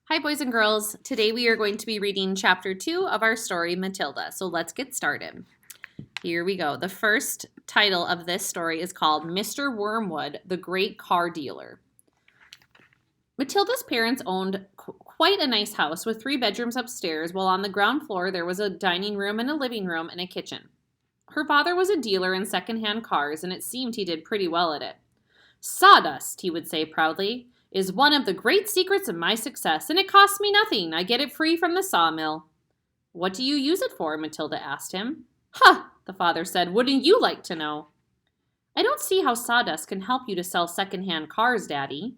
Hi, boys and girls. Today we are going to be reading Chapter 2 of our story, Matilda. So let's get started. Here we go. The first title of this story is called Mr. Wormwood, the Great Car Dealer. Matilda's parents owned quite a nice house with 3 bedrooms upstairs, while on the ground floor there was a dining room and a living room and a kitchen. Her father was a dealer in secondhand cars, and it seemed he did pretty well at it. "Sawdust," he would say proudly, "is one of the great secrets of my success, and it costs me nothing. I get it free from the sawmill." "What do you use it for?" Matilda asked him. "Huh," the father said, "wouldn't you like to know?" "I don't see how sawdust can help you to sell second-hand cars, Daddy."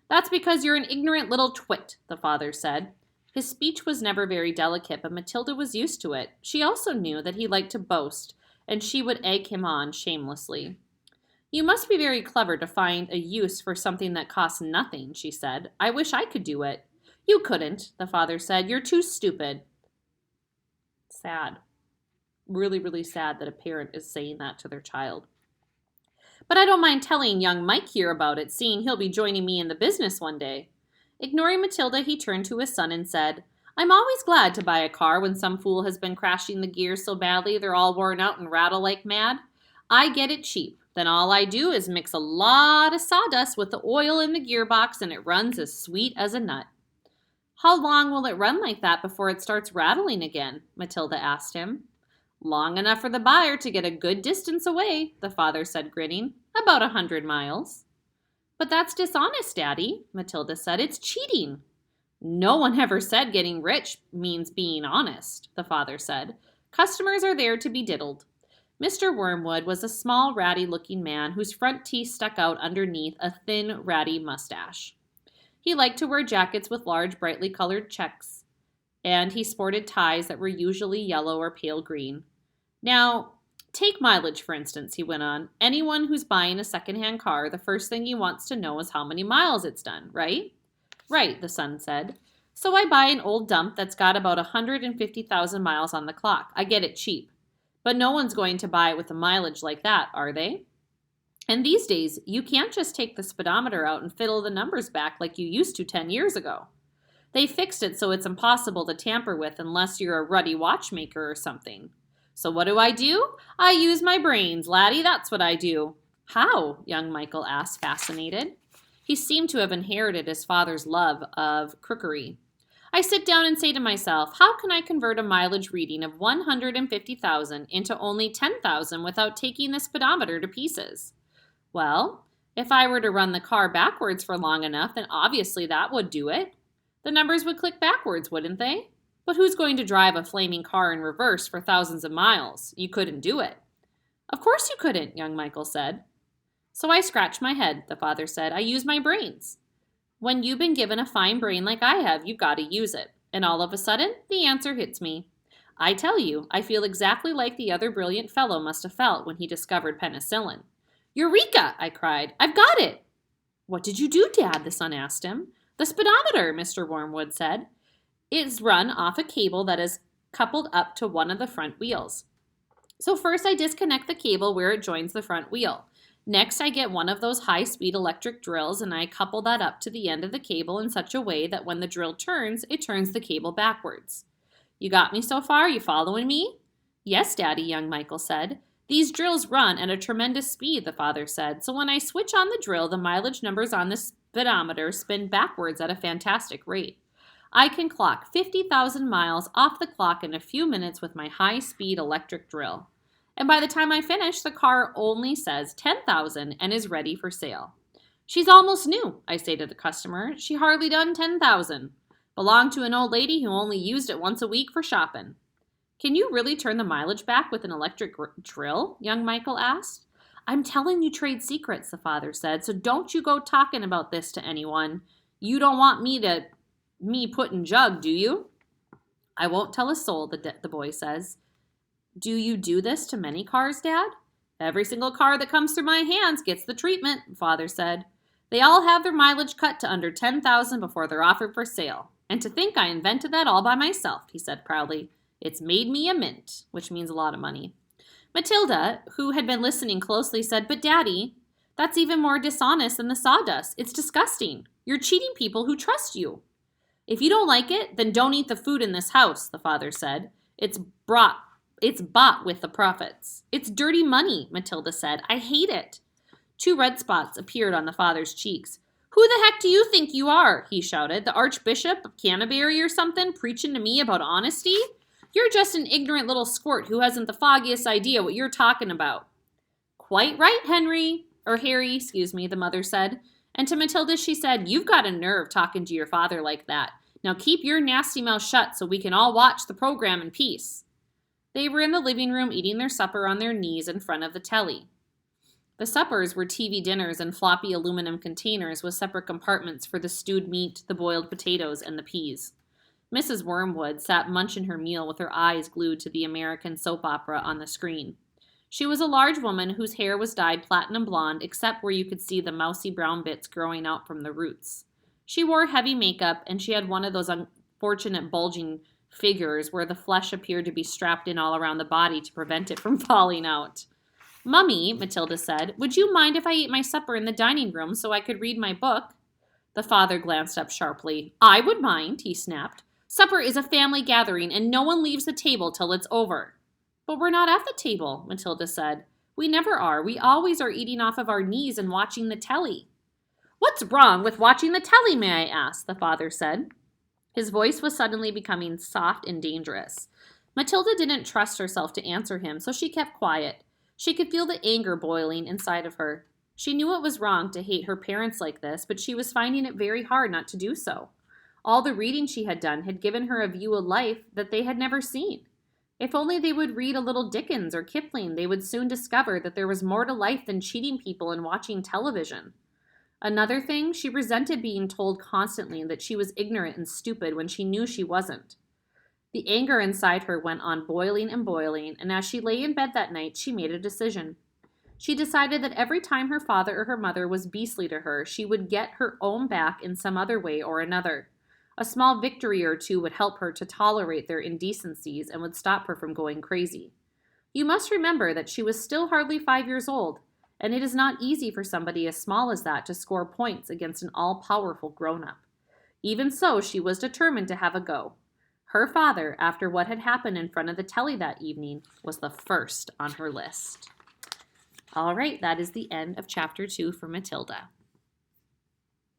"That's because you're an ignorant little twit," the father said. His speech was never very delicate, but Matilda was used to it. She also knew that he liked to boast, and she would egg him on shamelessly. "You must be very clever to find a use for something that costs nothing," she said. "I wish I could do it." "You couldn't," the father said. "You're too stupid." Sad. Really, really sad that a parent is saying that to their child. "But I don't mind telling young Mike here about it, seeing he'll be joining me in the business one day." Ignoring Matilda, he turned to his son and said, "I'm always glad to buy a car when some fool has been crashing the gears so badly they're all worn out and rattle like mad. I get it cheap. Then all I do is mix a lot of sawdust with the oil in the gearbox and it runs as sweet as a nut." "How long will it run like that before it starts rattling again?" Matilda asked him. "Long enough for the buyer to get a good distance away," the father said, grinning. "About 100 miles. "But that's dishonest, Daddy," Matilda said. "It's cheating." "No one ever said getting rich means being honest," the father said. "Customers are there to be diddled." Mr. Wormwood was a small, ratty-looking man whose front teeth stuck out underneath a thin, ratty mustache. He liked to wear jackets with large, brightly colored checks, and he sported ties that were usually yellow or pale green. "Now, take mileage, for instance," he went on. "Anyone who's buying a second-hand car, the first thing he wants to know is how many miles it's done, right?" "Right," the son said. "So I buy an old dump that's got about 150,000 miles on the clock. I get it cheap. But no one's going to buy it with a mileage like that, are they? And these days, you can't just take the speedometer out and fiddle the numbers back like you used to 10 years ago. They fixed it so it's impossible to tamper with unless you're a ruddy watchmaker or something. So what do? I use my brains, laddie, that's what I do." "How?" young Michael asked, fascinated. He seemed to have inherited his father's love of crookery. "I sit down and say to myself, how can I convert a mileage reading of 150,000 into only 10,000 without taking the speedometer to pieces? Well, if I were to run the car backwards for long enough, then obviously that would do it. The numbers would click backwards, wouldn't they? But who's going to drive a flaming car in reverse for thousands of miles? You couldn't do it." "Of course you couldn't," young Michael said. "So I scratch my head," the father said. "I use my brains. When you've been given a fine brain like I have, you've got to use it. And all of a sudden, the answer hits me. I tell you, I feel exactly like the other brilliant fellow must have felt when he discovered penicillin." "Eureka!" I cried. "I've got it!" "What did you do, Dad?" the son asked him. "The speedometer," Mr. Wormwood said. "It's run off a cable that is coupled up to one of the front wheels. So first I disconnect the cable where it joins the front wheel. Next, I get one of those high-speed electric drills and I couple that up to the end of the cable in such a way that when the drill turns, it turns the cable backwards. You got me so far? You following me?" "Yes, Daddy," young Michael said. "These drills run at a tremendous speed," the father said, "so when I switch on the drill, the mileage numbers on the speedometer spin backwards at a fantastic rate. I can clock 50,000 miles off the clock in a few minutes with my high-speed electric drill. And by the time I finish, the car only says 10,000 and is ready for sale. She's almost new," I say to the customer. "She hardly done 10,000. Belonged to an old lady who only used it once a week for shopping." "Can you really turn the mileage back with an electric drill?" young Michael asked. "I'm telling you trade secrets," the father said, "so don't you go talking about this to anyone. You don't want me putting jug, do you?" "I won't tell a soul," the boy says. "Do you do this to many cars, Dad?" "Every single car that comes through my hands gets the treatment," father said. "They all have their mileage cut to under 10,000 before they're offered for sale. And to think I invented that all by myself," he said proudly. "It's made me a mint," which means a lot of money. Matilda, who had been listening closely, said, "But Daddy, that's even more dishonest than the sawdust. It's disgusting. You're cheating people who trust you." If you don't like it, then don't eat the food in this house, the father said. It's bought with the profits. It's dirty money, Matilda said. I hate it. 2 red spots appeared on the father's cheeks. Who the heck do you think you are? He shouted. The Archbishop of Canterbury or something, preaching to me about honesty? You're just an ignorant little squirt who hasn't the foggiest idea what you're talking about. Quite right, Harry, the mother said. And to Matilda she said, You've got a nerve talking to your father like that. Now keep your nasty mouth shut so we can all watch the program in peace. They were in the living room eating their supper on their knees in front of the telly. The suppers were TV dinners in floppy aluminum containers with separate compartments for the stewed meat, the boiled potatoes, and the peas. Mrs. Wormwood sat munching her meal with her eyes glued to the American soap opera on the screen. She was a large woman whose hair was dyed platinum blonde except where you could see the mousy brown bits growing out from the roots. She wore heavy makeup, and she had one of those unfortunate bulging figures where the flesh appeared to be strapped in all around the body to prevent it from falling out. Mummy, Matilda said, would you mind if I ate my supper in the dining room so I could read my book? The father glanced up sharply. I would mind, he snapped. Supper is a family gathering, and no one leaves the table till it's over. But we're not at the table, Matilda said. We never are. We always are eating off of our knees and watching the telly. What's wrong with watching the telly, may I ask? The father said. His voice was suddenly becoming soft and dangerous. Matilda didn't trust herself to answer him, so she kept quiet. She could feel the anger boiling inside of her. She knew it was wrong to hate her parents like this, but she was finding it very hard not to do so. All the reading she had done had given her a view of life that they had never seen. If only they would read a little Dickens or Kipling, they would soon discover that there was more to life than cheating people and watching television. Another thing, she resented being told constantly that she was ignorant and stupid when she knew she wasn't. The anger inside her went on boiling, and as she lay in bed that night, she made a decision. She decided that every time her father or her mother was beastly to her, she would get her own back in some other way or another. A small victory or two would help her to tolerate their indecencies and would stop her from going crazy. You must remember that she was still hardly 5 years old, and it is not easy for somebody as small as that to score points against an all-powerful grown-up. Even so, she was determined to have a go. Her father, after what had happened in front of the telly that evening, was the first on her list. All right, that is the end of Chapter 2 for Matilda.